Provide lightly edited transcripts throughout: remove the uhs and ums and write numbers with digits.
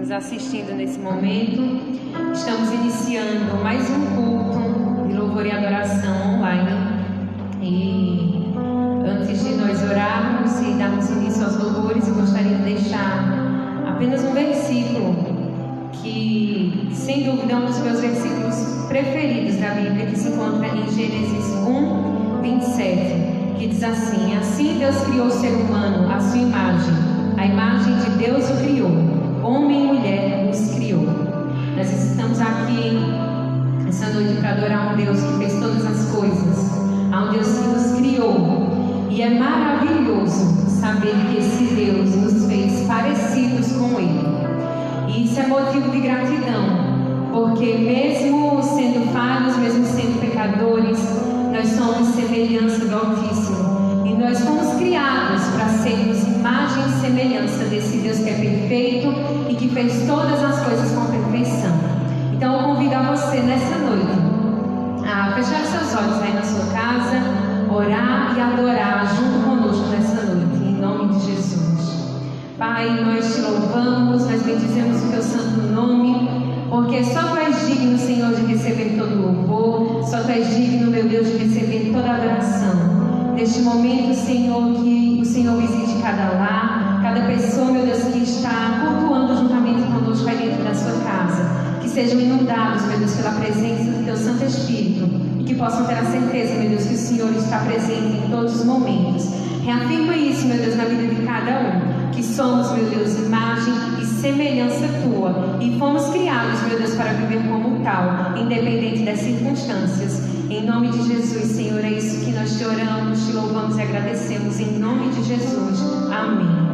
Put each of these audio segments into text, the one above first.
nos assistindo nesse momento. Estamos iniciando mais um culto de louvor e adoração online. E antes de nós orarmos e darmos início aos louvores, eu gostaria de deixar apenas um versículo que, sem dúvida, é um dos meus versículos preferidos da Bíblia, que se encontra em Gênesis 1, 27, que diz assim: assim Deus criou o ser humano à sua imagem, a imagem de Deus o criou, homem e mulher os criou. Nós estamos aqui essa noite para adorar um Deus que fez todas as coisas, a um Deus que nos criou, e é maravilhoso saber que esse Deus nos fez parecidos com Ele. E isso é motivo de gratidão, porque mesmo sendo falhos, mesmo sendo pecadores, nós somos semelhança do Altíssimo. E nós fomos criados para sermos imagem e semelhança desse Deus que é perfeito e que fez todas as coisas com perfeição. Então eu convido a você nessa noite a fechar seus olhos aí na sua casa, orar e adorar junto conosco nessa noite, em nome de Jesus. Pai, nós te louvamos, nós bendizemos o teu santo nome, porque só tu és digno, Senhor, de receber todo louvor, só tu és digno, meu Deus, de receber toda adoração. Neste momento, Senhor, que o Senhor visite cada lar, cada pessoa, meu Deus, que está cultuando juntamente conosco aí dentro da sua casa, que sejam inundados, meu Deus, pela presença do teu Santo Espírito, e que possam ter a certeza, meu Deus, que o Senhor está presente em todos os momentos. Reafirma isso, meu Deus, na vida de cada um, que somos, meu Deus, imagem e semelhança tua, e fomos criados, meu Deus, para viver como tal, independente das circunstâncias. Em nome de Jesus, Senhor, é isso que nós te oramos, te louvamos e agradecemos, em nome de Jesus. Amém.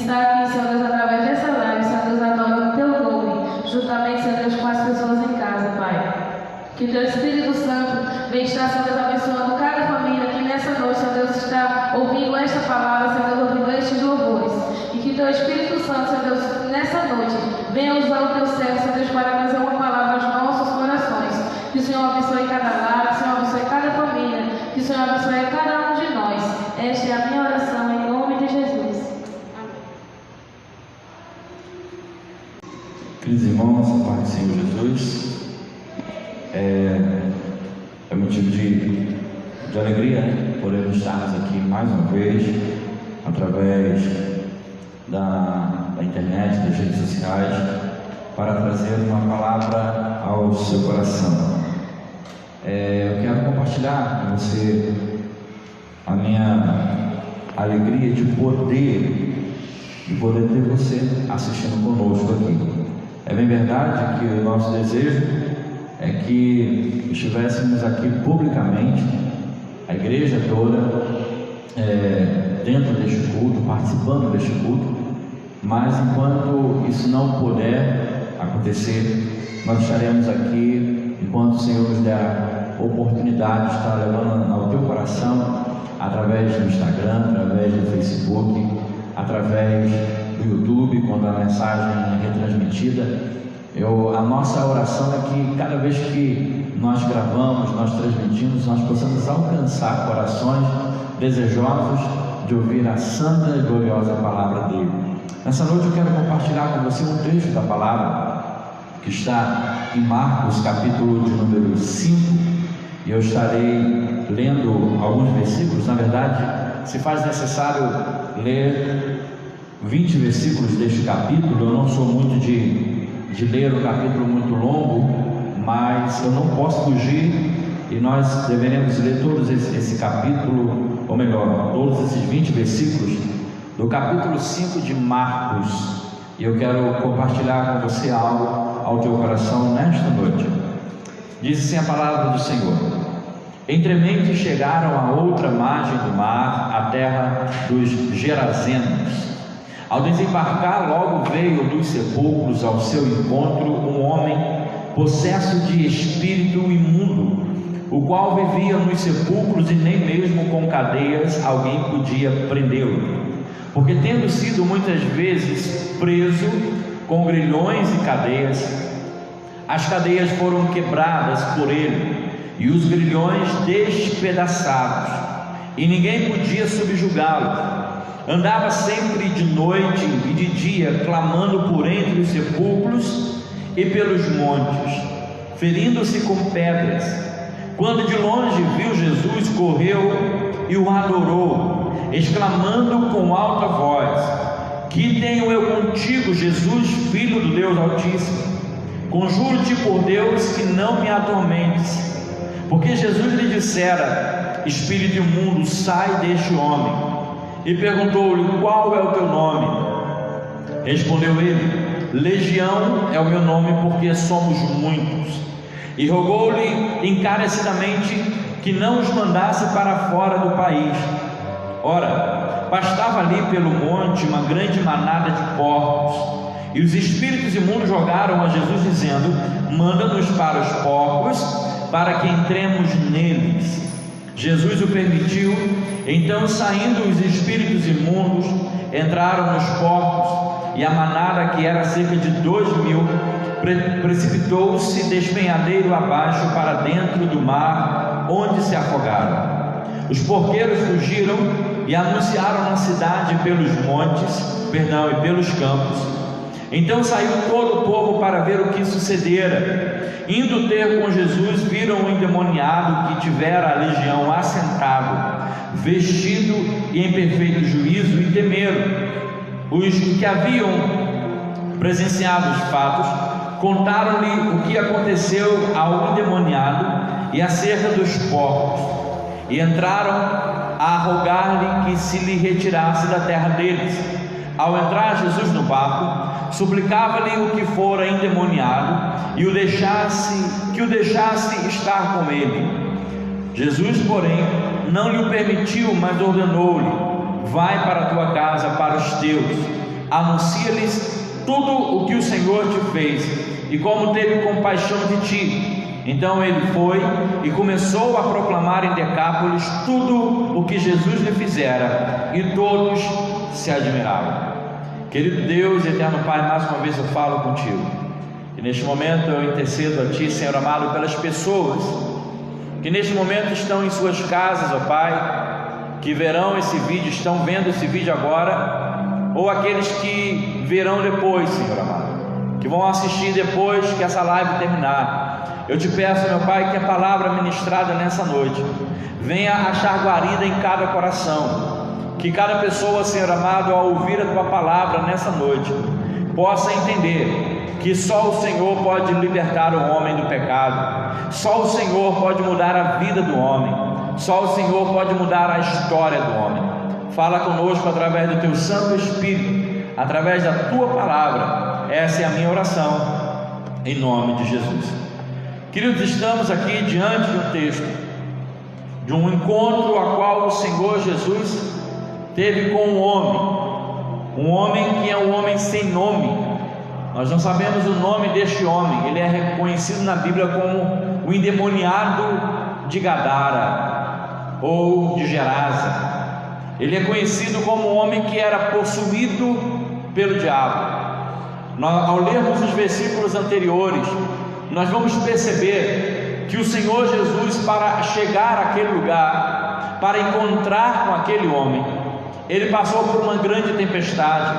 está aqui, Senhor Deus, através dessa live, Senhor Deus, adora o teu nome, juntamente, Senhor Deus, com as pessoas em casa, Pai. Que teu Espírito Santo venha estar, Senhor Deus, abençoando cada família que nessa noite, Senhor Deus, está ouvindo esta palavra, Senhor Deus, ouvindo estes louvores. E que teu Espírito Santo, Senhor Deus, nessa noite, venha usar o teu servo, Senhor Deus, para trazer uma palavra aos nossos corações. Que o Senhor abençoe cada lar, que o Senhor abençoe cada família, que o Senhor abençoe cada um de nós. Esta é a minha oração em nome de Jesus. Queridos irmãos, a paz do Senhor Jesus, é motivo de alegria, né? Podemos estarmos aqui mais uma vez, através da internet, das redes sociais, para trazer uma palavra ao seu coração. Eu quero compartilhar com você a minha alegria de poder ter você assistindo conosco aqui. É bem verdade que o nosso desejo é que estivéssemos aqui publicamente, a igreja toda, dentro deste culto, participando deste culto, mas enquanto isso não puder acontecer, nós estaremos aqui enquanto o Senhor nos der a oportunidade de estar levando ao teu coração, através do Instagram, através do Facebook, através do YouTube, quando a mensagem é retransmitida. A nossa oração é que cada vez que nós gravamos, nós transmitimos, nós possamos alcançar corações desejosos de ouvir a santa e gloriosa palavra dele. Nessa noite eu quero compartilhar com você um trecho da palavra que está em Marcos, capítulo de número 5, e eu estarei lendo alguns versículos. Na verdade, se faz necessário ler 20 versículos deste capítulo. Eu não sou muito de ler um capítulo muito longo, mas eu não posso fugir, e nós deveremos ler todos esse capítulo, ou melhor, todos esses 20 versículos do capítulo 5 de Marcos, e eu quero compartilhar com você algo ao teu coração nesta noite. Diz assim a palavra do Senhor: Entremente chegaram à outra margem do mar, a terra dos Gerazenos. Ao desembarcar, logo veio dos sepulcros ao seu encontro um homem possesso de espírito imundo, o qual vivia nos sepulcros e nem mesmo com cadeias alguém podia prendê-lo, porque tendo sido muitas vezes preso com grilhões e cadeias, as cadeias foram quebradas por ele e os grilhões despedaçados, e ninguém podia subjugá-lo. Andava sempre de noite e de dia, clamando por entre os sepulcros e pelos montes, ferindo-se com pedras. Quando de longe viu Jesus, correu e o adorou, exclamando com alta voz: Que tenho eu contigo, Jesus, Filho do Deus Altíssimo? Conjuro-te por Deus que não me atormentes. Porque Jesus lhe dissera: Espírito imundo, sai deste homem. E perguntou-lhe: Qual é o teu nome? Respondeu ele: Legião é o meu nome, porque somos muitos. E rogou-lhe encarecidamente que não os mandasse para fora do país. Ora, pastava ali pelo monte uma grande manada de porcos, e os espíritos imundos rogaram a Jesus, dizendo: Manda-nos para os porcos, para que entremos neles. Jesus o permitiu. Então, saindo os espíritos imundos, entraram nos porcos, e a manada, que era cerca de 2.000, precipitou-se despenhadeiro abaixo para dentro do mar, onde se afogaram. Os porqueiros fugiram e anunciaram na cidade pelos montes, e pelos campos. Então saiu todo o povo para ver o que sucedera. Indo ter com Jesus, viram o endemoniado que tivera a legião assentado, vestido e em perfeito juízo, e temeram. Os que haviam presenciado os fatos contaram-lhe o que aconteceu ao endemoniado e acerca dos porcos, e entraram a rogar-lhe que se lhe retirasse da terra deles. Ao entrar Jesus no barco, suplicava-lhe o que fora endemoniado e que o deixasse estar com ele. Jesus, porém, não lhe o permitiu, mas ordenou-lhe: Vai para a tua casa, para os teus, anuncia-lhes tudo o que o Senhor te fez e como teve compaixão de ti. Então ele foi e começou a proclamar em Decápolis tudo o que Jesus lhe fizera, e todos se admiravam. Querido Deus, eterno Pai, mais uma vez eu falo contigo, e neste momento eu intercedo a Ti, Senhor amado, pelas pessoas que neste momento estão em suas casas, ó Pai, que verão esse vídeo, estão vendo esse vídeo agora, ou aqueles que verão depois, Senhor amado, que vão assistir depois que essa live terminar. Eu te peço, meu Pai, que a palavra ministrada nessa noite venha achar guarida em cada coração, que cada pessoa, Senhor amado, ao ouvir a Tua palavra nessa noite, possa entender que só o Senhor pode libertar o homem do pecado, só o Senhor pode mudar a vida do homem, só o Senhor pode mudar a história do homem. Fala conosco através do Teu Santo Espírito, através da Tua palavra. Essa é a minha oração, em nome de Jesus. Queridos, estamos aqui diante de um texto, de um encontro a qual o Senhor Jesus teve com um homem que é um homem sem nome. Nós não sabemos o nome deste homem. Ele é reconhecido na Bíblia como o endemoniado de Gadara ou de Gerasa. Ele é conhecido como um homem que era possuído pelo diabo. Ao lermos os versículos anteriores, nós vamos perceber que o Senhor Jesus, para chegar àquele lugar, para encontrar com aquele homem, ele passou por uma grande tempestade.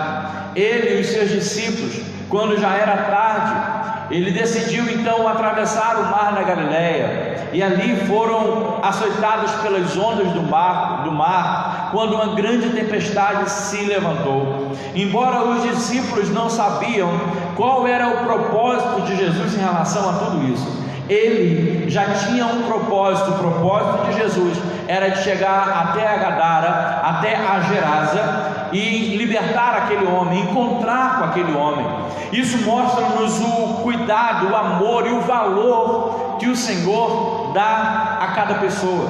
Ele e os seus discípulos, quando já era tarde, ele decidiu então atravessar o mar da Galileia, e ali foram açoitados pelas ondas do mar, quando uma grande tempestade se levantou. Embora os discípulos não sabiam qual era o propósito de Jesus em relação a tudo isso, ele já tinha um propósito. O propósito de Jesus era de chegar até a Gadara, até a Gerasa, e libertar aquele homem, encontrar com aquele homem. Isso mostra-nos o cuidado, o amor e o valor que o Senhor dá a cada pessoa,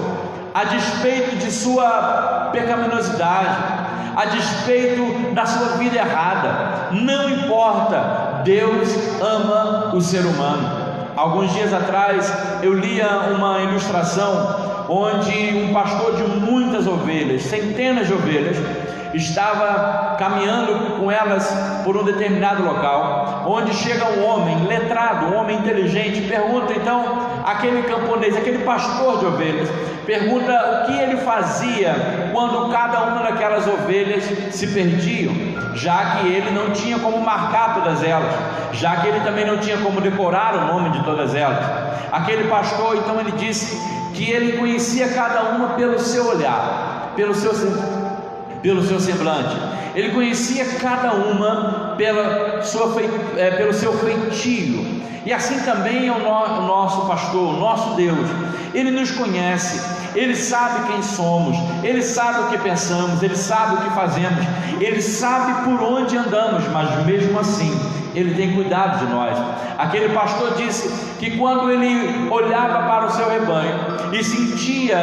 a despeito de sua pecaminosidade, a despeito da sua vida errada. Não importa, Deus ama o ser humano. Alguns dias atrás eu lia uma ilustração onde um pastor de muitas ovelhas, centenas de ovelhas, estava caminhando com elas por um determinado local, onde chega um homem letrado, um homem inteligente, pergunta então aquele camponês, aquele pastor de ovelhas, pergunta o que ele fazia quando cada uma daquelas ovelhas se perdiam, já que ele não tinha como marcar todas elas, já que ele também não tinha como decorar o nome de todas elas. Aquele pastor então ele disse que ele conhecia cada uma pelo seu olhar, pelo seu semblante. Ele conhecia cada uma pelo seu feitio. E assim também é o nosso pastor, o nosso Deus. Ele nos conhece, Ele sabe quem somos, Ele sabe o que pensamos, Ele sabe o que fazemos, Ele sabe por onde andamos, mas mesmo assim Ele tem cuidado de nós. Aquele pastor disse que quando ele olhava para o seu rebanho e sentia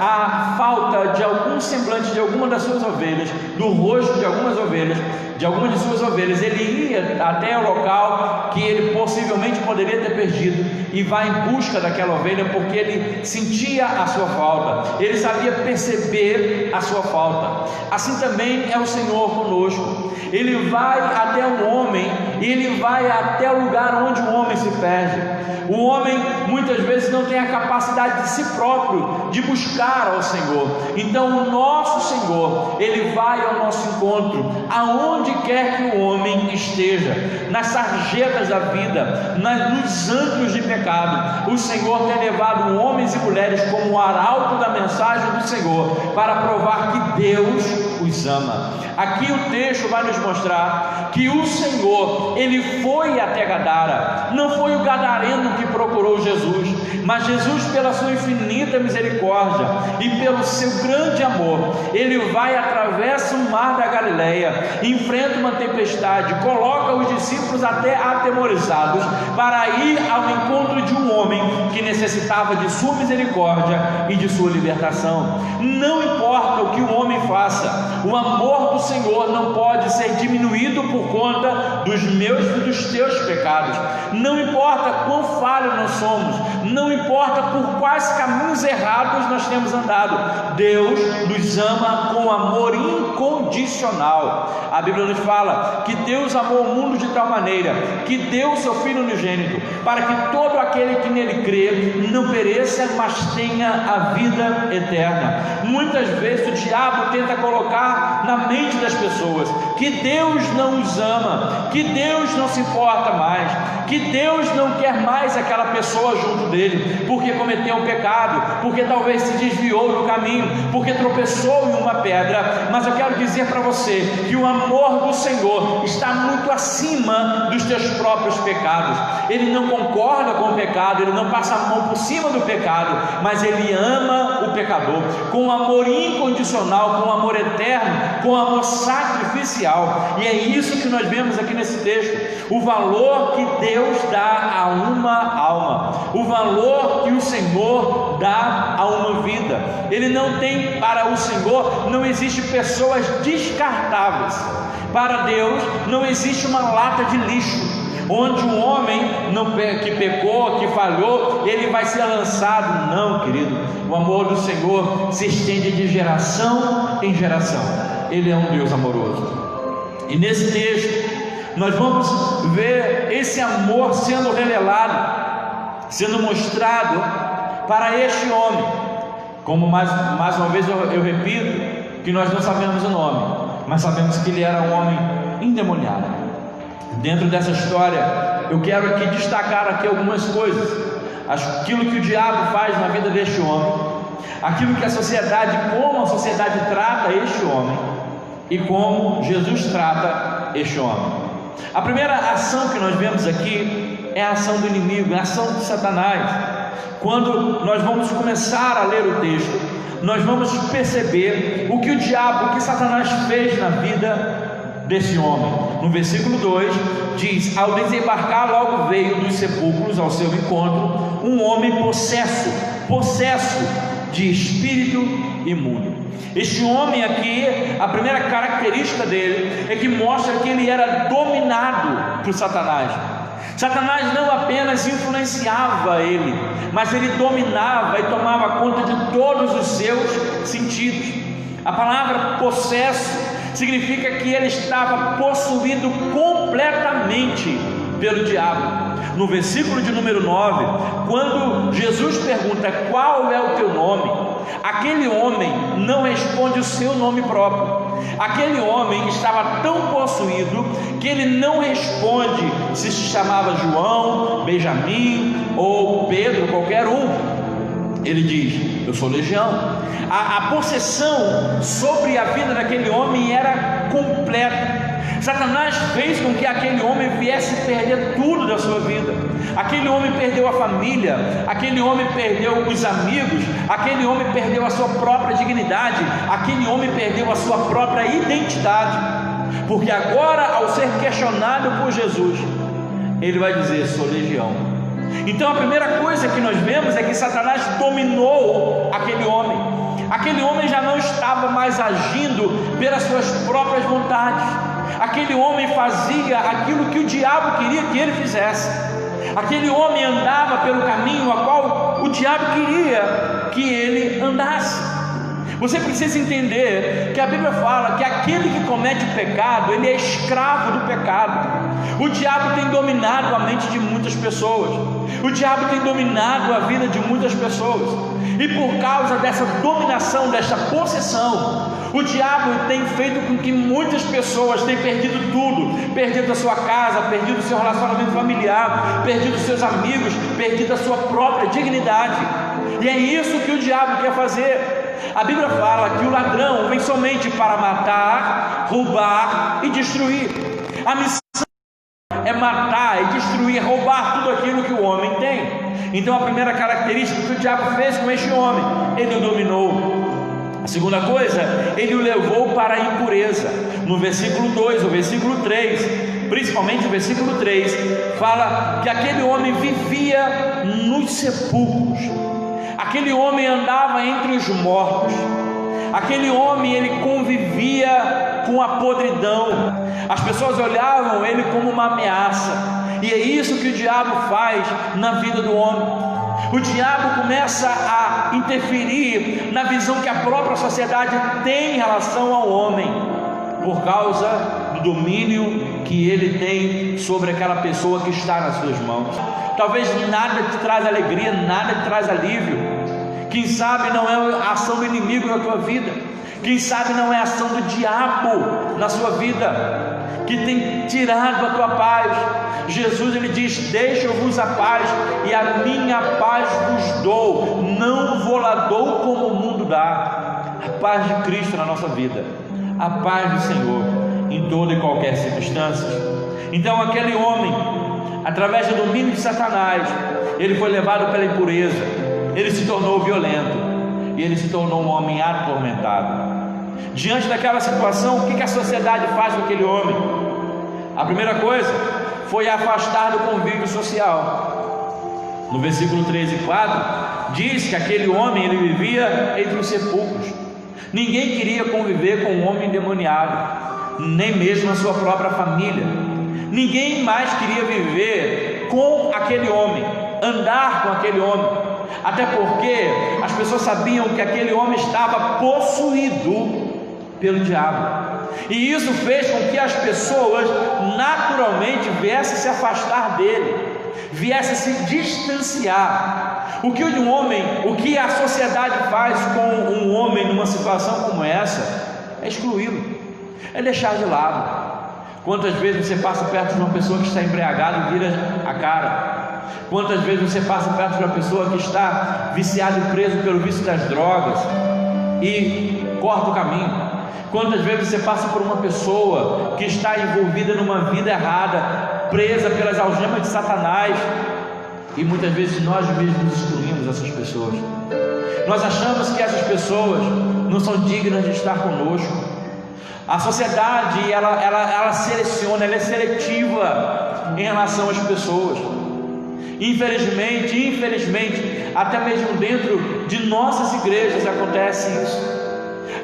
a falta de algum semblante de alguma das suas ovelhas, do rosto de algumas de suas ovelhas, ele ia até o local que ele possivelmente poderia ter perdido e vai em busca daquela ovelha, porque ele sentia a sua falta, ele sabia perceber a sua falta. Assim também é o Senhor conosco. Ele vai até um homem e ele vai até o lugar onde o homem se perde. O homem muitas vezes não tem a capacidade de si próprio de buscar ao Senhor. Então o nosso Senhor, Ele vai ao nosso encontro, aonde quer que o homem esteja, nas sarjetas da vida, nos antros de pecado. O Senhor tem levado homens e mulheres como o arauto da mensagem do Senhor, para provar que Deus os ama. Aqui o texto vai nos mostrar que o Senhor, Ele foi até Gadara. Não foi o gadareno que procurou Jesus, mas Jesus, pela sua infinita misericórdia e pelo seu grande amor, Ele vai, atravessa o mar da Galileia, enfrenta uma tempestade, coloca convoca os discípulos até atemorizados para ir ao encontro de um homem que necessitava de sua misericórdia e de sua libertação. Não importa o que o homem faça, o amor do Senhor não pode ser diminuído por conta dos meus e dos teus pecados. Não importa quão falhos nós somos, não importa por quais caminhos errados nós temos andado, Deus nos ama com amor incondicional. A Bíblia nos fala que Deus amou o mundo de tal maneira que deu o seu Filho unigênito, para que todo aquele que nele crê não pereça, mas tenha a vida eterna. Muitas vezes o diabo tenta colocar na mente das pessoas que Deus não os ama, que Deus não se importa mais, que Deus não quer mais aquela pessoa junto dele, porque cometeu um pecado, porque talvez se desviou do caminho, porque tropeçou em uma pedra. Mas eu quero dizer para você que o amor do Senhor está muito acima dos teus próprios pecados. Ele não concorda com o pecado, ele não passa a mão por cima do pecado, mas ele ama o pecador com amor incondicional, com amor eterno, com amor sacrificial. E é isso que nós vemos aqui nesse texto, o valor que Deus dá a uma alma, o valor que o Senhor dá a uma vida. Ele não tem, para o Senhor não existe pessoas descartáveis. Para Deus não existe uma lata de lixo onde o homem que pecou, que falhou, ele vai ser lançado. Não, querido, o amor do Senhor se estende de geração em geração. Ele é um Deus amoroso. E nesse texto nós vamos ver esse amor sendo revelado, sendo mostrado para este homem. Como mais uma vez eu repito, que nós não sabemos o nome, mas sabemos que ele era um homem endemoniado. Dentro dessa história, eu quero aqui destacar aqui algumas coisas, aquilo que o diabo faz na vida deste homem, aquilo que a sociedade, como a sociedade trata este homem, e como Jesus trata este homem. A primeira ação que nós vemos aqui é a ação do inimigo, é a ação de Satanás. Quando nós vamos começar a ler o texto, nós vamos perceber o que o diabo, o que Satanás fez na vida desse homem. No versículo 2 diz: ao desembarcar logo veio dos sepulcros ao seu encontro um homem possesso de espírito imundo. Este homem aqui, a primeira característica dele é que mostra que ele era dominado por Satanás. Satanás não apenas influenciava ele, mas ele dominava e tomava conta de todos os seus sentidos. A palavra possesso significa que ele estava possuído completamente pelo diabo. No versículo de número 9, quando Jesus pergunta qual é o teu nome, aquele homem não responde o seu nome próprio. Aquele homem estava tão possuído que ele não responde se chamava João, Benjamim ou Pedro, qualquer um. Ele diz: eu sou Legião. A possessão sobre a vida daquele homem era completa. Satanás fez com que aquele homem viesse perder tudo da sua vida. Aquele homem perdeu a família, aquele homem perdeu os amigos, aquele homem perdeu a sua própria dignidade, aquele homem perdeu a sua própria identidade. Porque agora, ao ser questionado por Jesus, ele vai dizer: sou Legião. Então a primeira coisa que nós vemos é que Satanás dominou aquele homem. Aquele homem já não estava mais agindo pelas suas próprias vontades. Aquele homem fazia aquilo que o diabo queria que ele fizesse. Aquele homem andava pelo caminho a qual o diabo queria que ele andasse. Você precisa entender que a Bíblia fala que aquele que comete pecado, ele é escravo do pecado. O diabo tem dominado a mente de muitas pessoas. O diabo tem dominado a vida de muitas pessoas. E por causa dessa dominação, dessa possessão, o diabo tem feito com que muitas pessoas tenham perdido tudo. Perdido a sua casa, perdido o seu relacionamento familiar, perdido os seus amigos, perdido a sua própria dignidade. E é isso que o diabo quer fazer. A Bíblia fala que o ladrão vem somente para matar, roubar e destruir. A missão é matar e destruir, roubar tudo aquilo que o homem tem. Então a primeira característica que o diabo fez com este homem, ele o dominou. A segunda coisa, ele o levou para a impureza. No versículo 2, o versículo 3, principalmente o versículo 3, fala que aquele homem vivia nos sepulcros, aquele homem andava entre os mortos, aquele homem ele convivia com a podridão, as pessoas olhavam ele como uma ameaça, e é isso que o diabo faz na vida do homem. O diabo começa a interferir na visão que a própria sociedade tem em relação ao homem, por causa do domínio que ele tem sobre aquela pessoa que está nas suas mãos. Talvez nada te traz alegria, nada te traz alívio. Quem sabe não é a ação do inimigo na tua vida, quem sabe não é a ação do diabo na sua vida, que tem tirado a tua paz. Jesus ele diz: deixo-vos a paz, e a minha paz vos dou, não vou lá dou como o mundo dá. A paz de Cristo na nossa vida, a paz do Senhor em toda e qualquer circunstância. Então aquele homem, através do domínio de Satanás, ele foi levado pela impureza, ele se tornou violento, e ele se tornou um homem atormentado. Diante daquela situação, o que a sociedade faz com aquele homem? A primeira coisa foi afastar do convívio social. No versículo 3 e 4 diz que aquele homem ele vivia entre os sepulcros. Ninguém queria conviver com um homem endemoniado, nem mesmo a sua própria família. Ninguém mais queria viver com aquele homem, andar com aquele homem, até porque as pessoas sabiam que aquele homem estava possuído pelo diabo, e isso fez com que as pessoas naturalmente viessem se afastar dele, viessem se distanciar. O que a sociedade faz com um homem numa situação como essa é excluí-lo, é deixar de lado. Quantas vezes você passa perto de uma pessoa que está embriagada e vira a cara? Quantas vezes você passa perto de uma pessoa que está viciada e preso pelo vício das drogas e corta o caminho? Quantas vezes você passa por uma pessoa que está envolvida numa vida errada, presa pelas algemas de Satanás, e muitas vezes nós mesmos excluímos essas pessoas. Nós achamos que essas pessoas não são dignas de estar conosco. A sociedade ela seleciona, ela é seletiva em relação às pessoas. Infelizmente, até mesmo dentro de nossas igrejas acontece isso.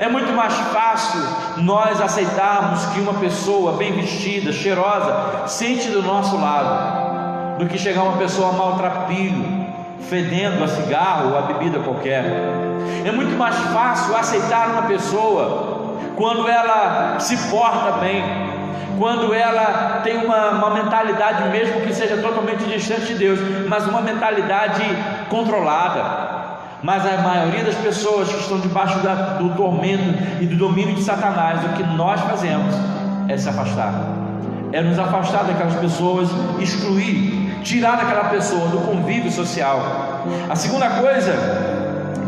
É muito mais fácil nós aceitarmos que uma pessoa bem vestida, cheirosa, sente do nosso lado, do que chegar uma pessoa maltrapilho, fedendo a cigarro ou a bebida qualquer. É muito mais fácil aceitar uma pessoa quando ela se porta bem, quando ela tem uma mentalidade, mesmo que seja totalmente distante de Deus, mas uma mentalidade controlada. Mas a maioria das pessoas que estão debaixo do tormento e do domínio de Satanás, o que nós fazemos é se afastar, é nos afastar daquelas pessoas, excluir, tirar daquela pessoa do convívio social. A segunda coisa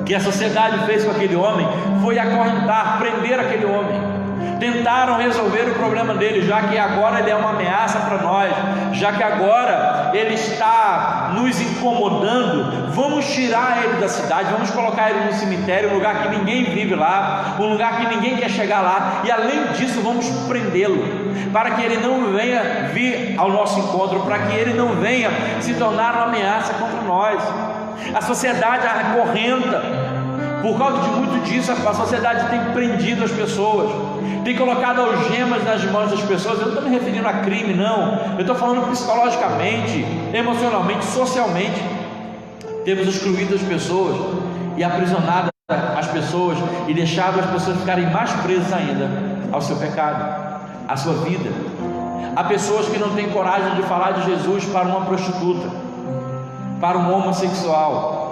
que a sociedade fez com aquele homem foi acorrentar, prender aquele homem. Tentaram resolver o problema dele, já que agora ele é uma ameaça para nós, já que agora ele está nos incomodando, vamos tirar ele da cidade, vamos colocar ele no cemitério, um lugar que ninguém vive lá, um lugar que ninguém quer chegar lá, e além disso vamos prendê-lo, para que ele não venha vir ao nosso encontro, para que ele não venha se tornar uma ameaça contra nós. A sociedade acorrenta. Por causa de muito disso, a sociedade tem prendido as pessoas, tem colocado algemas nas mãos das pessoas. Eu não estou me referindo a crime, não. Eu estou falando psicologicamente, emocionalmente, socialmente. Temos excluído as pessoas e aprisionado as pessoas e deixado as pessoas ficarem mais presas ainda ao seu pecado, à sua vida. Há pessoas que não têm coragem de falar de Jesus para uma prostituta, para um homossexual,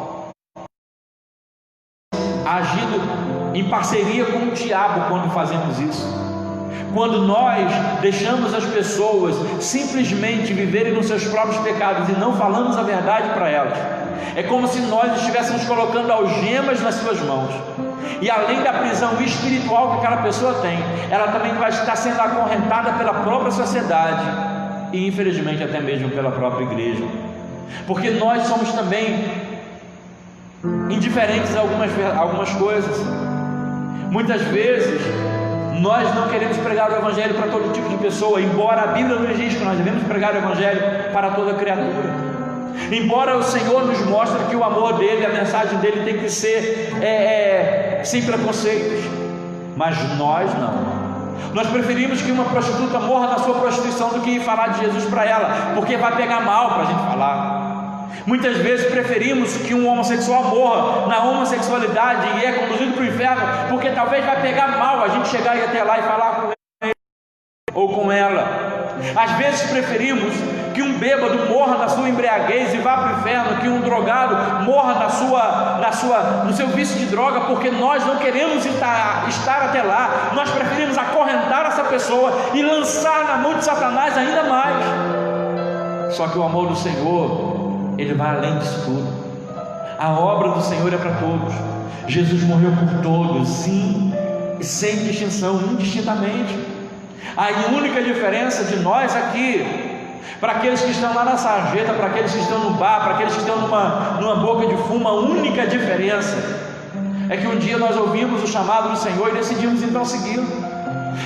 agindo em parceria com o diabo quando fazemos isso. Quando nós deixamos as pessoas simplesmente viverem nos seus próprios pecados e não falamos a verdade para elas, é como se nós estivéssemos colocando algemas nas suas mãos, e além da prisão espiritual que aquela pessoa tem, ela também vai estar sendo acorrentada pela própria sociedade e infelizmente até mesmo pela própria igreja, porque nós somos também indiferentes a algumas coisas. Muitas vezes Nós não queremos pregar o Evangelho para todo tipo de pessoa, embora a Bíblia nos diz que nós devemos pregar o Evangelho para toda criatura. Embora o Senhor nos mostre que o amor dele, a mensagem dele tem que ser sem preconceitos, mas nós não. Nós preferimos que uma prostituta morra na sua prostituição do que ir falar de Jesus para ela, porque vai pegar mal para a gente falar. Muitas vezes preferimos que um homossexual morra na homossexualidade e é conduzido para o inferno, porque talvez vai pegar mal a gente chegar e até lá e falar com ele ou com ela. Às vezes preferimos que um bêbado morra na sua embriaguez e vá para o inferno, que um drogado morra no seu vício de droga, porque nós não queremos estar até lá. Nós preferimos acorrentar essa pessoa e lançar na mão de Satanás ainda mais. Só que o amor do Senhor, ele vai além disso tudo. A obra do Senhor é para todos. Jesus morreu por todos, sim, sem distinção, indistintamente. A única diferença de nós aqui, para aqueles que estão lá na sarjeta, para aqueles que estão no bar, para aqueles que estão numa boca de fumo, a única diferença é que um dia nós ouvimos o chamado do Senhor e decidimos então segui-lo.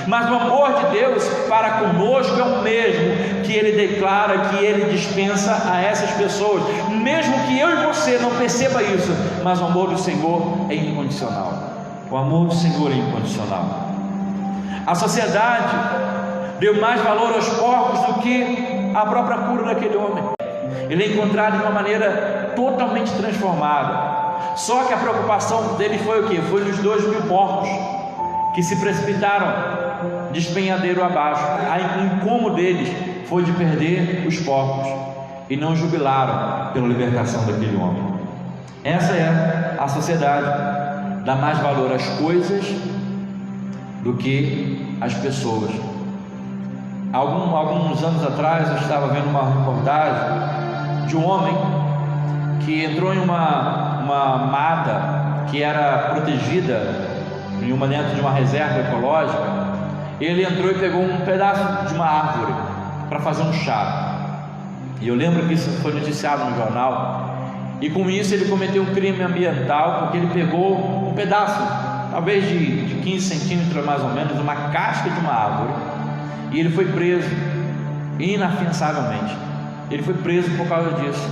Mas o amor de Deus para conosco é o mesmo que Ele declara, que Ele dispensa a essas pessoas, mesmo que eu e você não perceba isso, mas o amor do Senhor é incondicional. O amor do Senhor é incondicional. A sociedade deu mais valor aos porcos do que a própria cura daquele homem. Ele é encontrado de uma maneira totalmente transformada. Só que a preocupação dele foi o quê? Foi nos 2.000 porcos que se precipitaram despenhadeiro abaixo. O incômodo deles foi de perder os porcos e não jubilaram pela libertação daquele homem. Essa é a sociedade, dá mais valor às coisas do que às pessoas. Alguns anos atrás eu estava vendo uma reportagem de um homem que entrou em uma mata que era protegida dentro de uma reserva ecológica. Ele entrou e pegou um pedaço de uma árvore para fazer um chá, e eu lembro que isso foi noticiado no jornal, e com isso ele cometeu um crime ambiental, porque ele pegou um pedaço, talvez de 15 centímetros mais ou menos, uma casca de uma árvore, e ele foi preso inafiançavelmente. Ele foi preso por causa disso.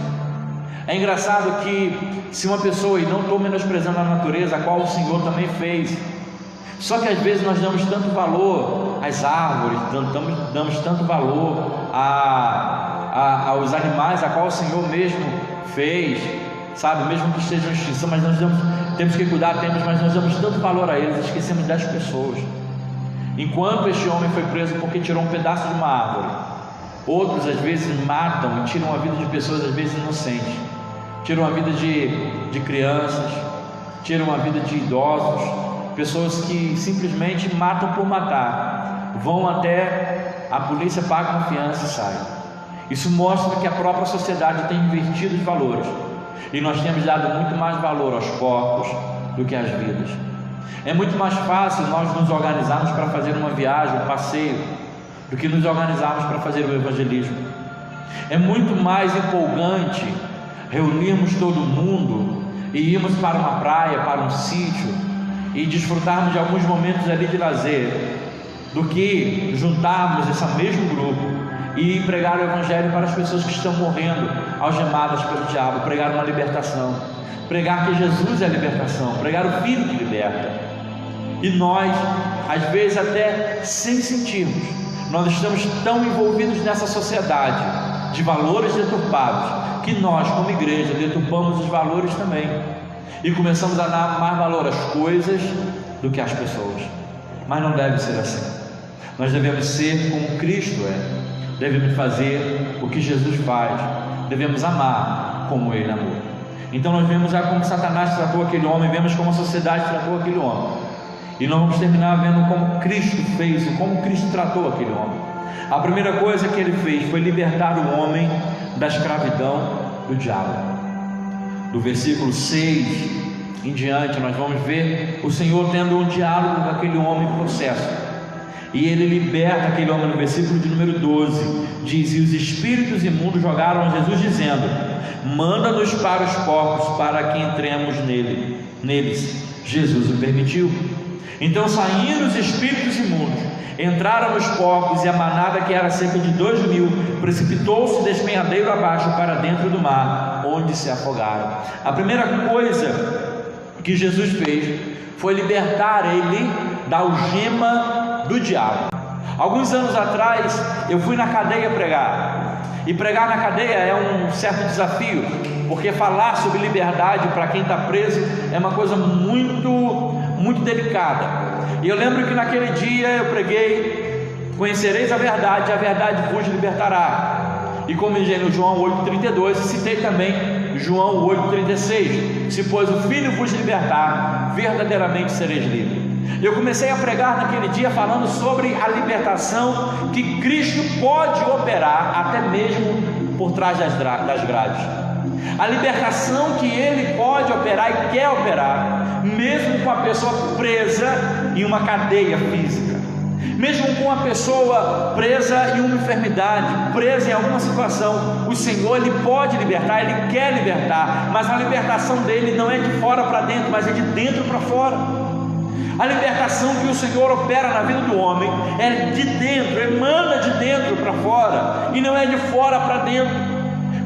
É engraçado que se uma pessoa, e não estou menosprezando a natureza, a qual o Senhor também fez, só que às vezes nós damos tanto valor às árvores, damos tanto valor aos animais, a qual o Senhor mesmo fez, sabe, mesmo que estejam em extinção, mas nós temos que cuidar, mas nós damos tanto valor a eles, esquecemos das pessoas. Enquanto este homem foi preso porque tirou um pedaço de uma árvore, outros às vezes matam e tiram a vida de pessoas às vezes inocentes, tiram a vida de crianças, tiram a vida de idosos, pessoas que simplesmente matam por matar, vão até a polícia, paga uma fiança e saem. Isso mostra que a própria sociedade tem invertido os valores, e nós temos dado muito mais valor aos corpos do que às vidas. É muito mais fácil nós nos organizarmos para fazer uma viagem, um passeio, do que nos organizarmos para fazer o evangelismo. É muito mais empolgante reunirmos todo mundo e irmos para uma praia, para um sítio e desfrutarmos de alguns momentos ali de lazer, do que juntarmos esse mesmo grupo e pregar o evangelho para as pessoas que estão morrendo, algemadas pelo diabo, pregar uma libertação, pregar que Jesus é a libertação, pregar o Filho que liberta. E nós, às vezes até sem sentirmos, nós estamos tão envolvidos nessa sociedade de valores deturpados, que nós como igreja deturpamos os valores também, e começamos a dar mais valor às coisas do que às pessoas. Mas não deve ser assim. Nós devemos ser como Cristo é, devemos fazer o que Jesus faz, devemos amar como Ele amou. Então nós vemos já como Satanás tratou aquele homem, vemos como a sociedade tratou aquele homem, e nós vamos terminar vendo como Cristo fez, como Cristo tratou aquele homem. A primeira coisa que Ele fez foi libertar o homem da escravidão do diabo. Do versículo 6 em diante, nós vamos ver o Senhor tendo um diálogo com aquele homem em processo, e Ele liberta aquele homem. No versículo de número 12 diz: e os espíritos imundos jogaram a Jesus dizendo: manda-nos para os porcos para que entremos neles. Jesus o permitiu. Então saíram os espíritos imundos, entraram nos porcos, e a manada, que era cerca de 2.000, precipitou-se despenhadeiro abaixo para dentro do mar, onde se afogaram. A primeira coisa que Jesus fez foi libertar ele da algema do diabo. Alguns anos atrás eu fui na cadeia pregar, e pregar na cadeia é um certo desafio, porque falar sobre liberdade para quem está preso é uma coisa muito delicada. E eu lembro que naquele dia eu preguei: conhecereis a verdade vos libertará. E comentei no João 8,32, e citei também João 8,36: se pois o Filho vos libertar, verdadeiramente sereis livres. Eu comecei a pregar naquele dia falando sobre a libertação que Cristo pode operar até mesmo por trás das grades. A libertação que Ele pode operar e quer operar, mesmo com a pessoa presa em uma cadeia física, mesmo com a pessoa presa em uma enfermidade, presa em alguma situação. O Senhor, Ele pode libertar, Ele quer libertar, mas a libertação dEle não é de fora para dentro, mas é de dentro para fora. A libertação que o Senhor opera na vida do homem é de dentro, emana de dentro para fora, e não é de fora para dentro.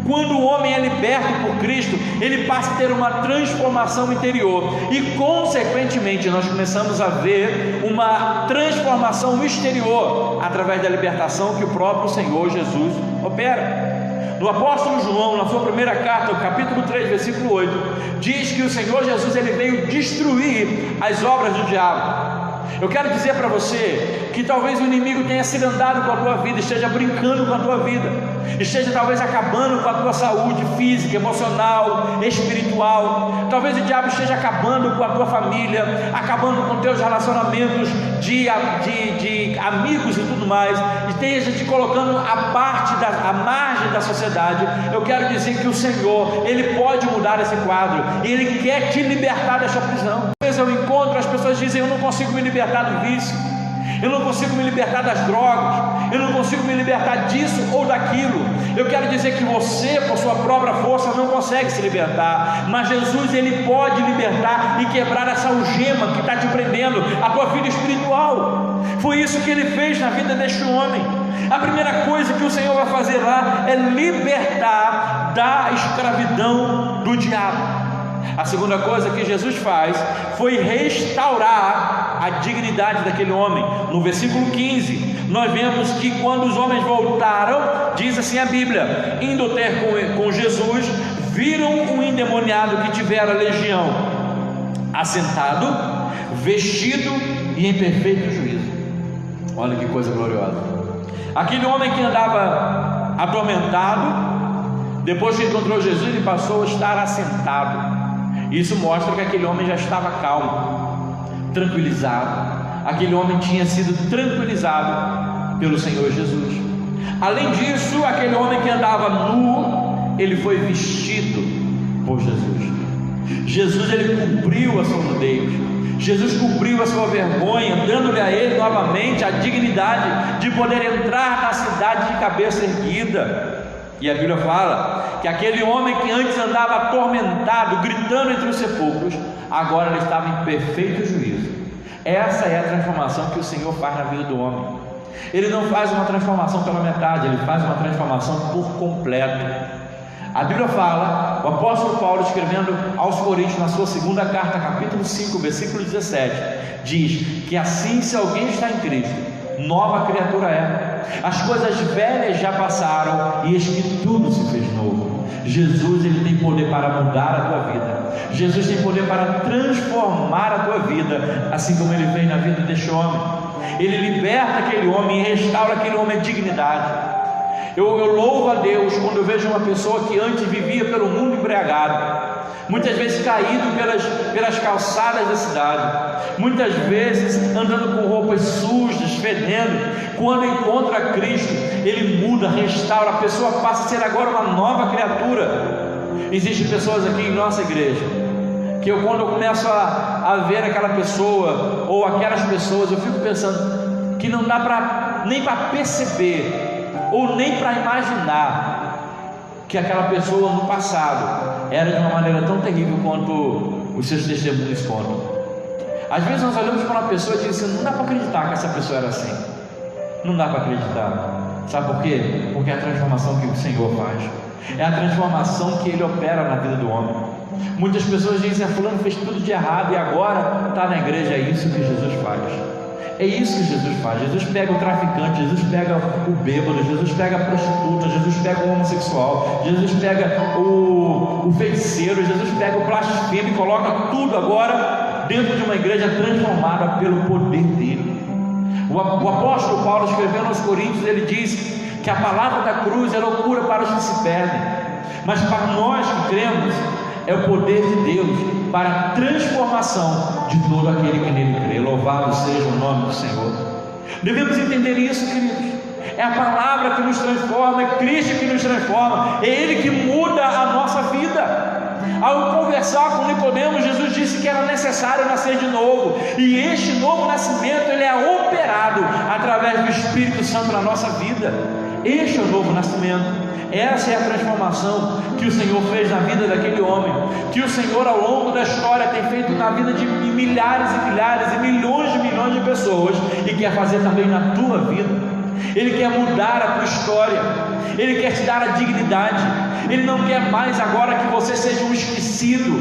Quando o homem é liberto por Cristo, ele passa a ter uma transformação interior, e consequentemente nós começamos a ver uma transformação exterior através da libertação que o próprio Senhor Jesus opera. No apóstolo João, na sua primeira carta, no capítulo 3, versículo 8, diz que o Senhor Jesus, ele veio destruir as obras do diabo. Eu quero dizer para você que talvez o inimigo tenha se andado com a tua vida, esteja brincando com a tua vida, esteja talvez acabando com a tua saúde física, emocional, espiritual. Talvez o diabo esteja acabando com a tua família, acabando com teus relacionamentos de amigos e tudo mais, e esteja te colocando à margem da sociedade. Eu quero dizer que o Senhor, Ele pode mudar esse quadro, e Ele quer te libertar dessa prisão. Às vezes eu encontro, as pessoas dizem: eu não consigo me libertar do vício, eu não consigo me libertar das drogas, eu não consigo me libertar disso ou daquilo. Eu quero dizer que você, por sua própria força, não consegue se libertar, mas Jesus, Ele pode libertar e quebrar essa algema que está te prendendo, a tua vida espiritual. Foi isso que Ele fez na vida deste homem. A primeira coisa que o Senhor vai fazer lá é libertar da escravidão do diabo. A segunda coisa que Jesus faz foi restaurar a dignidade daquele homem. No versículo 15, nós vemos que quando os homens voltaram, diz assim a Bíblia: indo ter com Jesus, viram um endemoniado que tivera legião, assentado, vestido e em perfeito juízo. Olha que coisa gloriosa. Aquele homem que andava atormentado, depois que encontrou Jesus, ele passou a estar assentado. Isso mostra que aquele homem já estava calmo, tranquilizado. Aquele homem tinha sido tranquilizado pelo Senhor Jesus. Além disso, aquele homem que andava nu, ele foi vestido por Jesus. Jesus, ele cumpriu a sua nudez. Jesus cumpriu a sua vergonha, dando-lhe a ele novamente a dignidade de poder entrar na cidade de cabeça erguida. E a Bíblia fala que aquele homem que antes andava atormentado, gritando entre os sepulcros, agora ele estava em perfeito juízo. Essa é a transformação que o Senhor faz na vida do homem. Ele não faz uma transformação pela metade, ele faz uma transformação por completo. A Bíblia fala, o apóstolo Paulo, escrevendo aos Coríntios, na sua segunda carta, capítulo 5, versículo 17, diz que assim, se alguém está em Cristo, nova criatura é. As coisas velhas já passaram, e eis que tudo se fez novo. Jesus, ele tem poder para mudar a tua vida. Jesus tem poder para transformar a tua vida, assim como ele fez na vida deste homem. Ele liberta aquele homem e restaura aquele homem a dignidade. Eu louvo a Deus quando eu vejo uma pessoa que antes vivia pelo mundo embriagado, muitas vezes caído pelas calçadas da cidade, muitas vezes andando com roupas sujas, fedendo. Quando encontra Cristo, Ele muda, restaura, a pessoa passa a ser agora uma nova criatura. Existem pessoas aqui em nossa igreja que quando eu começo a ver aquela pessoa ou aquelas pessoas, eu fico pensando que não dá nem para perceber ou nem para imaginar que aquela pessoa no passado era de uma maneira tão terrível quanto os seus testemunhos contam. Às vezes nós olhamos para uma pessoa e dizemos assim: não dá para acreditar que essa pessoa era assim. Não dá para acreditar. Sabe por quê? Porque é a transformação que o Senhor faz, é a transformação que Ele opera na vida do homem. Muitas pessoas dizem: fulano fez tudo de errado e agora está na igreja. É isso que Jesus faz. É isso que Jesus faz. Jesus pega o traficante, Jesus pega o bêbado, Jesus pega a prostituta, Jesus pega o homossexual, Jesus pega o feiticeiro, Jesus pega o blasfemo e coloca tudo agora dentro de uma igreja transformada pelo poder dele. O apóstolo Paulo, escrevendo aos Coríntios, ele diz que a palavra da cruz é loucura para os que se perdem, mas para nós que cremos é o poder de Deus para a transformação de todo aquele que nele crê. Louvado seja o nome do Senhor. Devemos entender isso, queridos. É a palavra que nos transforma, é Cristo que nos transforma, é Ele que muda a nossa vida. Ao conversar com Nicodemos, Jesus disse que era necessário nascer de novo, e este novo nascimento ele é operado através do Espírito Santo na nossa vida. Este é o novo nascimento. Essa é a transformação que o Senhor fez na vida daquele homem, que o Senhor ao longo da história tem feito na vida de milhares e milhares e milhões de pessoas, e quer fazer também na tua vida. Ele quer mudar a tua história, Ele quer te dar a dignidade. Ele não quer mais agora que você seja um esquecido,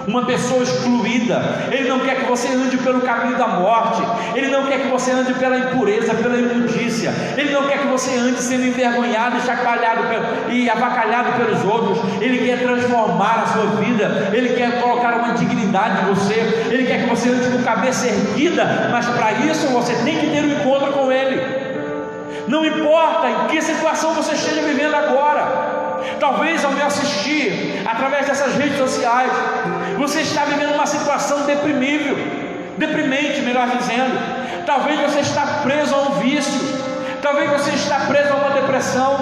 uma pessoa excluída. Ele não quer que você ande pelo caminho da morte. Ele não quer que você ande pela impureza, pela imundícia. Ele não quer que você ande sendo envergonhado e chacoalhado e avacalhado pelos outros. Ele quer transformar a sua vida. Ele quer colocar uma dignidade em você. Ele quer que você ande com a cabeça erguida, mas para isso você tem que ter um encontro com Ele. Não importa em que situação você esteja vivendo agora. Talvez ao me assistir através dessas redes sociais, você está vivendo uma situação deprimente, melhor dizendo. Talvez você está preso a um vício, talvez você está preso a uma depressão,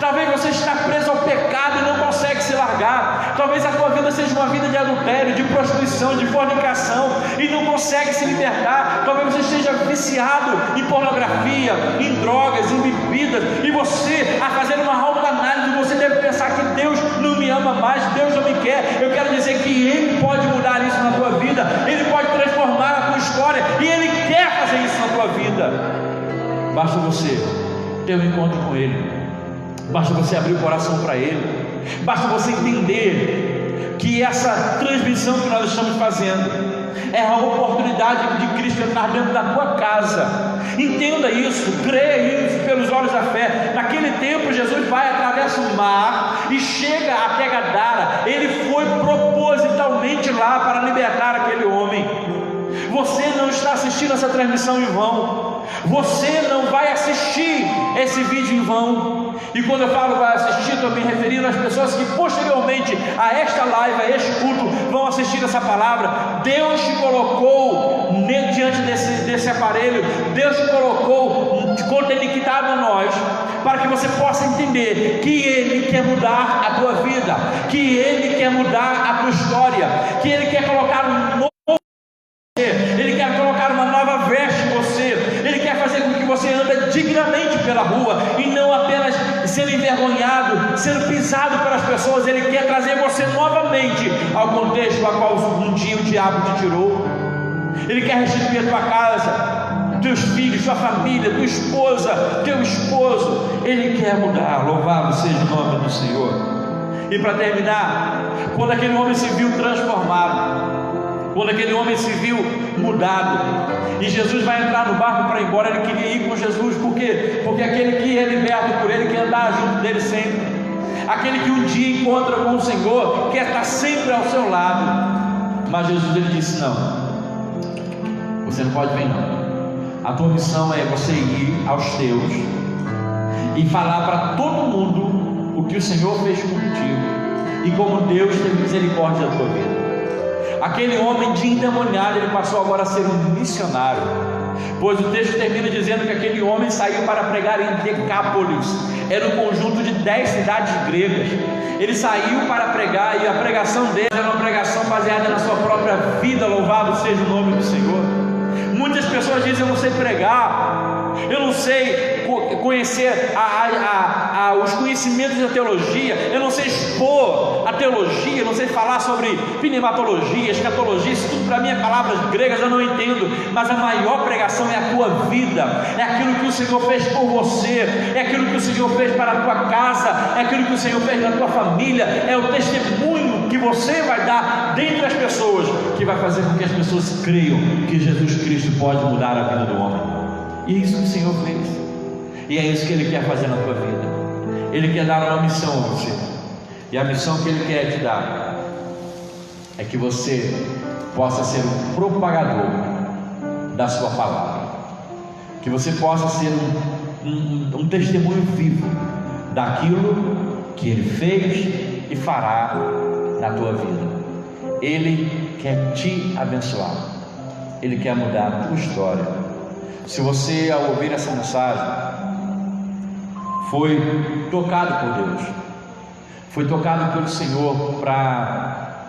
talvez você está preso ao pecado e não consegue se largar. Talvez a tua vida seja uma vida de adultério, de prostituição, de fornicação e não consegue se libertar. Talvez você esteja viciado em pornografia, em drogas, em bebidas, e você, a fazer uma autoanálise, você deve pensar que Deus não me ama mais, Deus não me quer. Eu quero dizer que Ele pode mudar isso na tua vida, Ele pode transformar a tua história, e Ele quer fazer isso na tua vida. Basta você ter um encontro com Ele, basta você abrir o coração para Ele, basta você entender que essa transmissão que nós estamos fazendo é a oportunidade de Cristo entrar dentro da tua casa. Entenda isso, creia isso pelos olhos da fé. Naquele tempo Jesus vai, atravessa o mar e chega até Gadara. Ele foi propositalmente lá para libertar aquele homem. Você não está assistindo essa transmissão em vão. Você não vai assistir esse vídeo em vão. E quando eu falo vai assistir, estou me referindo às pessoas que posteriormente a esta live, a este culto, vão assistir essa palavra. Deus te colocou diante desse aparelho, Deus te colocou conectado a nós, para que você possa entender que Ele quer mudar a tua vida, que Ele quer mudar a tua história, que Ele quer colocar um novo, Ele quer colocar uma nova veste em você. Ele quer fazer com que você ande dignamente pela rua e não apenas sendo envergonhado, sendo pisado pelas pessoas. Ele quer trazer você novamente ao contexto a qual um dia o diabo te tirou. Ele quer restituir a tua casa, teus filhos, tua família, tua esposa, teu esposo. Ele quer mudar. Louvado seja o nome do Senhor. E para terminar, quando aquele homem se viu transformado, quando aquele homem se viu mudado, e Jesus vai entrar no barco para ir embora, ele queria ir com Jesus. Por quê? Porque aquele que é liberto por Ele quer andar junto dele sempre. Aquele que um dia encontra com o Senhor quer estar sempre ao seu lado. Mas Jesus ele disse: não, você não pode vir não. A tua missão é você ir aos teus e falar para todo mundo o que o Senhor fez contigo e como Deus teve misericórdia da tua vida. Aquele homem de endemoniado, ele passou agora a ser um missionário, pois o texto termina dizendo que aquele homem saiu para pregar em Decápolis. Era um conjunto de 10 cidades gregas. Ele saiu para pregar, e a pregação dele era uma pregação baseada na sua própria vida. Louvado seja o nome do Senhor. Muitas pessoas dizem: eu não sei pregar, eu não sei conhecer os conhecimentos da teologia, eu não sei expor a teologia, eu não sei falar sobre pneumatologia, escatologia, isso tudo para mim é palavras gregas, eu não entendo, mas a maior pregação é a tua vida, é aquilo que o Senhor fez por você, é aquilo que o Senhor fez para a tua casa, é aquilo que o Senhor fez na tua família, é o testemunho que você vai dar dentre as pessoas, que vai fazer com que as pessoas creiam que Jesus Cristo pode mudar a vida do homem. E é isso que o Senhor fez, e é isso que Ele quer fazer na tua vida. Ele quer dar uma missão a você, e a missão que Ele quer te dar é que você possa ser um propagador da sua palavra, que você possa ser um testemunho vivo daquilo que Ele fez e fará na tua vida. Ele quer te abençoar, Ele quer mudar a tua história. Se você, ao ouvir essa mensagem, foi tocado por Deus, foi tocado pelo Senhor para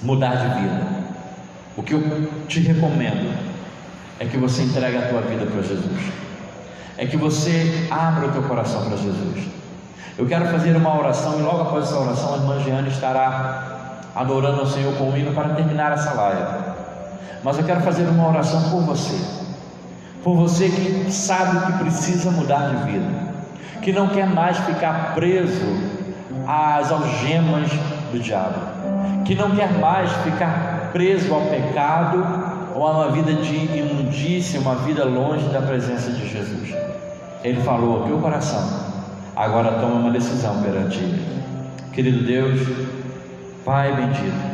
mudar de vida, o que eu te recomendo é que você entregue a tua vida para Jesus, é que você abra o teu coração para Jesus. Eu quero fazer uma oração, e logo após essa oração a irmã Jeane estará adorando ao Senhor com o hino para terminar essa live. Mas eu quero fazer uma oração por você que sabe que precisa mudar de vida, que não quer mais ficar preso às algemas do diabo, que não quer mais ficar preso ao pecado ou a uma vida de imundícia, uma vida longe da presença de Jesus. Ele falou ao teu coração, agora toma uma decisão perante Ele. Querido Deus, Pai bendito,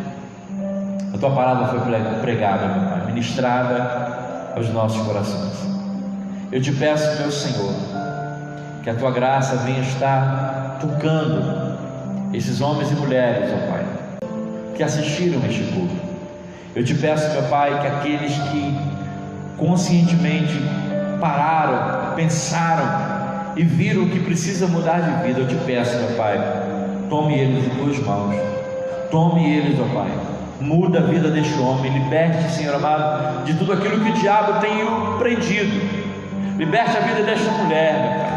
a tua palavra foi pregada, meu Pai, ministrada aos nossos corações. Eu te peço, meu Senhor, que a tua graça venha estar tocando esses homens e mulheres, ó Pai, que assistiram este culto. Eu te peço, meu Pai, que aqueles que conscientemente pararam, pensaram e viram que precisa mudar de vida, eu te peço, meu Pai, tome eles em tuas mãos, tome eles, ó Pai, muda a vida deste homem, liberte, Senhor amado, de tudo aquilo que o diabo tem o prendido, liberte a vida desta mulher, meu Pai,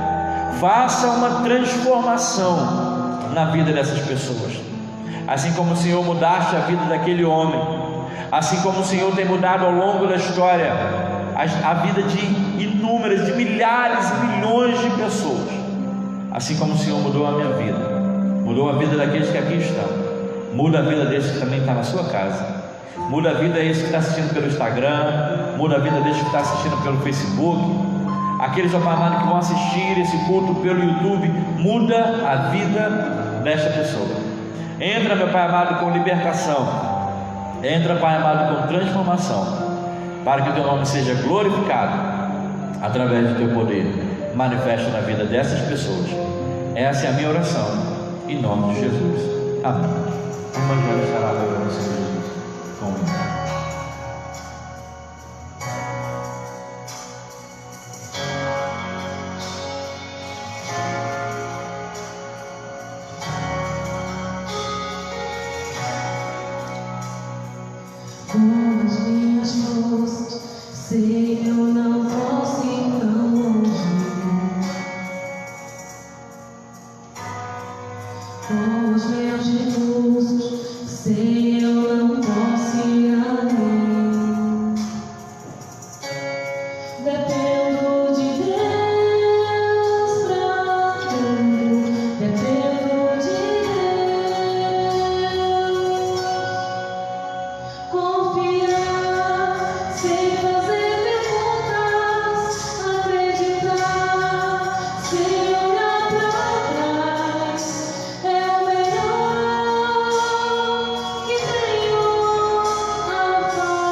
faça uma transformação na vida dessas pessoas, assim como o Senhor mudaste a vida daquele homem, assim como o Senhor tem mudado ao longo da história a vida de inúmeras, de milhares e milhões de pessoas, assim como o Senhor mudou a minha vida, mudou a vida daqueles que aqui estão, muda a vida desse que também está na sua casa, muda a vida desse que está assistindo pelo Instagram, muda a vida desse que está assistindo pelo Facebook, aqueles, ó Pai amado, que vão assistir esse culto pelo YouTube, muda a vida desta pessoa. Entra, meu Pai amado, com libertação, entra, Pai amado, com transformação, para que o teu nome seja glorificado através do teu poder, manifesta na vida dessas pessoas. Essa é a minha oração, em nome de Jesus, amém. O Evangelho estará para você, Jesus, com o com as minhas forças, sei eu não posso ir tão longe. Com os meus recursos, sei eu não posso ir além. Dependo de Deus pra tudo, dependo de confiar, sem fazer perguntas, acreditar, sem olhar para trás, é o melhor que tenho a fazer.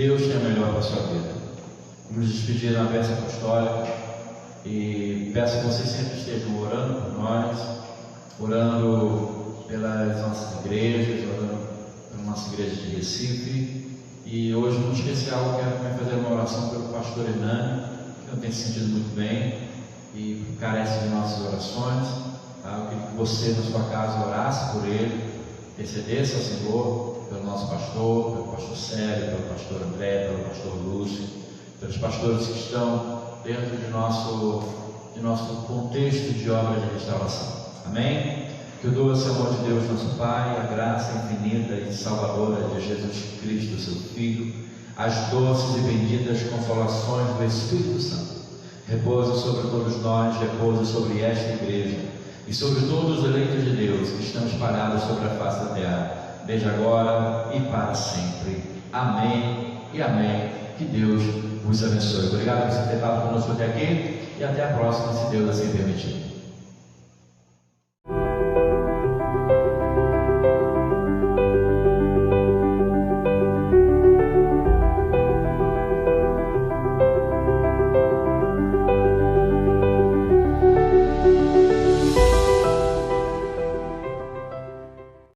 Deus tem o melhor para a sua vida. Vamos despedir na bênção apostólica e peço que vocês sempre estejam orando por nós, orando pelas nossas igrejas, orando pela nossa igreja de Recife. E hoje, no especial, eu quero também fazer uma oração pelo pastor Hernani, que não tem se sentido muito bem e carece de nossas orações. Eu queria que você, na sua casa, orasse por ele, intercedesse ao Senhor pelo nosso pastor, pelo pastor Célio, pelo pastor André, pelo pastor Lúcio, pelos pastores que estão dentro de nosso contexto de obra de restauração. Amém? Que o doce amor de Deus, nosso Pai, a graça infinita e salvadora de Jesus Cristo, seu Filho, as doces e benditas consolações do Espírito Santo, repousem sobre todos nós, repousem sobre esta igreja e sobre todos os eleitos de Deus que estão espalhados sobre a face da terra, desde agora e para sempre. Amém e amém. Que Deus vos abençoe. Obrigado por você ter estado conosco até aqui e até a próxima, se Deus assim permitir.